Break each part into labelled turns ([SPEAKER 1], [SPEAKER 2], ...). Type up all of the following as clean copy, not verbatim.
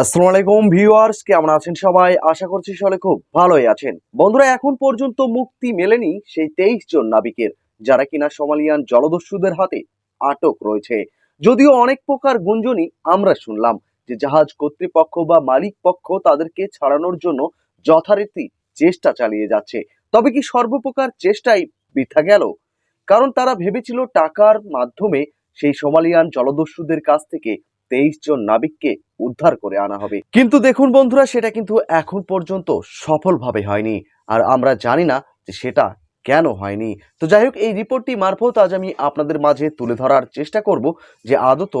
[SPEAKER 1] আসসালামু আলাইকুম ভিউয়ার্স, কেমন আছেন সবাই? আশা করছি সবাই খুব ভালোই আছেন। বন্ধুরা, এখন পর্যন্ত মুক্তি মেলেনি সেই 23 জন নাবিকের, যারা কিনা সোমালিয়ান জলদস্যুদের হাতে আটক রয়েছে। যদিও অনেক প্রকার গুঞ্জনই আমরা শুনলাম যে জাহাজ কর্তৃপক্ষ বা মালিক পক্ষ তাদেরকে ছাড়ানোর জন্য যথারীতি চেষ্টা চালিয়ে যাচ্ছে। তবে কি সর্বপ্রকার চেষ্টাই বৃথা গেল? কারণ তারা ভেবেছিল টাকার মাধ্যমে সেই সোমালিয়ান জলদস্যুদের কাছ থেকে 23 জন নাবিককে উদ্ধার করে আনা হবে। কিন্তু দেখুন বন্ধুরা, সেটা কিন্তু এখন পর্যন্ত সফলভাবে হয়নি। আর আমরা জানি না যে সেটা কেন হয়নি। তো যাই হোক, এই রিপোর্টটি মারফত আজ আমি আপনাদের মাঝে তুলে ধরার চেষ্টা করব যে আদত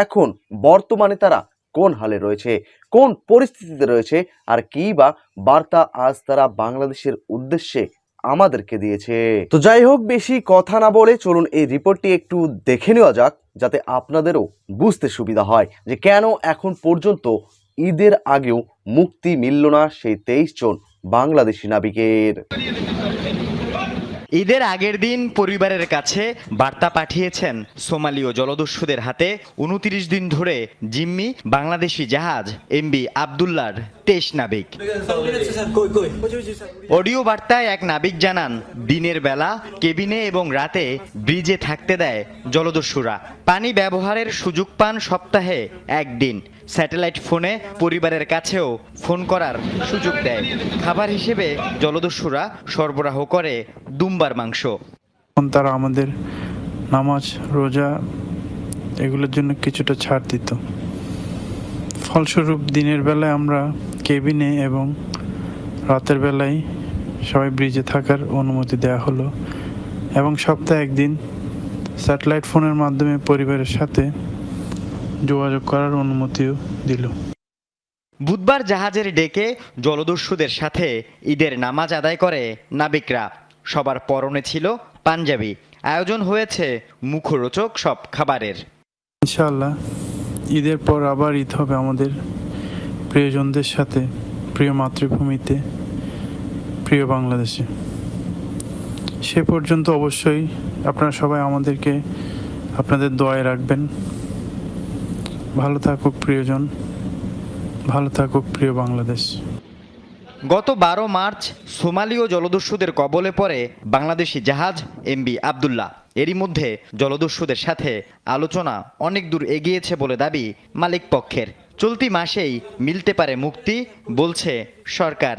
[SPEAKER 1] এখন বর্তমানে তারা কোন হালে রয়েছে, কোন পরিস্থিতিতে রয়েছে, আর কি বা বার্তা আজ তারা বাংলাদেশের উদ্দেশ্যে আমাদেরকে দিয়েছে। তো যাই হোক, বেশি কথা না বলে চলুন এই রিপোর্টটি একটু দেখে নেওয়া যাক, যাতে আপনাদেরও বুঝতে সুবিধা হয় যে কেন এখন পর্যন্ত ঈদের আগেও মুক্তি মিলল না সেই 23 জন বাংলাদেশি নাবিকের।
[SPEAKER 2] ঈদের আগের দিন পরিবারের কাছে বার্তা পাঠিয়েছেন সোমালীয় জলদস্যুদের হাতে 29 দিন ধরে জিম্মি বাংলাদেশি জাহাজ এমবি আবদুল্লার 23 নাবিক। অডিও বার্তায় এক নাবিক জানান, দিনের বেলা কেবিনে এবং রাতে ব্রিজে থাকতে দেয় জলদস্যুরা। পানি ব্যবহারের সুযোগ পান সপ্তাহে একদিন। স্যাটেলাইট ফোনে পরিবারের কাছেও ফোন করার সুযোগ দেয়। খাবার হিসেবে জলদস্যুরা সরবরাহ করে দুম্বার মাংস।
[SPEAKER 3] তারা আমাদের নামাজ রোজা এগুলোর জন্য কিছুটা ছাড় দিত। ফলস্বরূপ দিনের বেলায় আমরা কেবিনে এবং রাতের বেলায় সবাই ব্রিজে থাকার অনুমতি দেওয়া হলো এবং সপ্তাহে একদিন স্যাটেলাইট ফোনের মাধ্যমে পরিবারের সাথে যোগাযোগ করার অনুমতিও দিল।
[SPEAKER 2] বুধবার জাহাজের ডেকে জলদস্যুদের সাথে ঈদের নামাজ আদায় করে নাবিকরা। সবার পরনে ছিল পাঞ্জাবি। আয়োজন হয়েছে মুখরোচক সব খাবারের।
[SPEAKER 3] ইনশাআল্লাহ ঈদের পর আবার ঈদ হবে আমাদের প্রিয়জনদের সাথে, প্রিয় মাতৃভূমিতে, প্রিয় বাংলাদেশে। সে পর্যন্ত অবশ্যই আপনারা সবাই আমাদেরকে আপনাদের দোয়ায় রাখবেন। ভালো থাকুক প্রিয়জন, ভালো থাকুক প্রিয় বাংলাদেশ।
[SPEAKER 2] গত 12 মার্চ সোমালীয় জলদস্যুদের কবলে পড়ে বাংলাদেশি জাহাজ এমবি আবদুল্লাহ। এরই মধ্যে জলদস্যুদের সাথে আলোচনা অনেক দূর এগিয়েছে বলে দাবি মালিক পক্ষের। চলতি মাসেই মিলতে পারে মুক্তি, বলছে সরকার।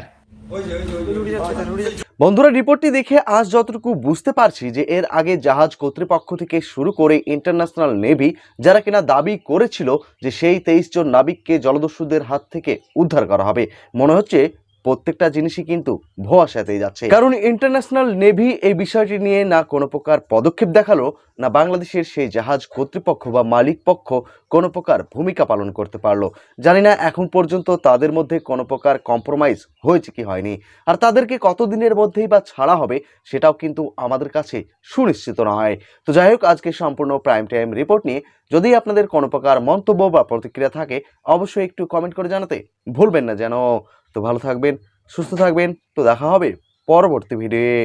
[SPEAKER 1] বন্ধুরা, রিপোর্টটি দেখে আজ যতটুকু বুঝতে পারছি যে এর আগে জাহাজ কর্তৃপক্ষ থেকে শুরু করে ইন্টারন্যাশনাল নেভি যারা কিনা দাবি করেছিল যে সেই 23 জন নাবিককে জলদস্যুদের হাত থেকে উদ্ধার করা হবে, মনে হচ্ছে প্রত্যেকটা জিনিসই কিন্তু ভুয়াশাতেই যাচ্ছে। কারণ ইন্টারন্যাশনাল নেভি এই বিষয়টি নিয়ে না কোনো প্রকার পদক্ষেপ দেখালো, না বাংলাদেশের সেই জাহাজ কর্তৃপক্ষ বা মালিক পক্ষ কোনো প্রকার ভূমিকা পালন করতে পারলো। জানি না এখন পর্যন্ত তাদের মধ্যে কোনো প্রকার কম্প্রোমাইজ হয়েছে কি হয়নি, আর তাদেরকে কতদিনের মধ্যেই বা ছাড়া হবে সেটাও কিন্তু আমাদের কাছে সুনিশ্চিত নয়। তো যাই হোক, আজকে সম্পূর্ণ প্রাইম টাইম রিপোর্ট নিয়ে যদি আপনাদের কোনো প্রকার মন্তব্য বা প্রতিক্রিয়া থাকে, অবশ্যই একটু কমেন্ট করে জানাতে ভুলবেন না যেন। তো ভালো থাকবেন, সুস্থ থাকবেন। তো দেখা হবে পরবর্তী ভিডিওয়ে।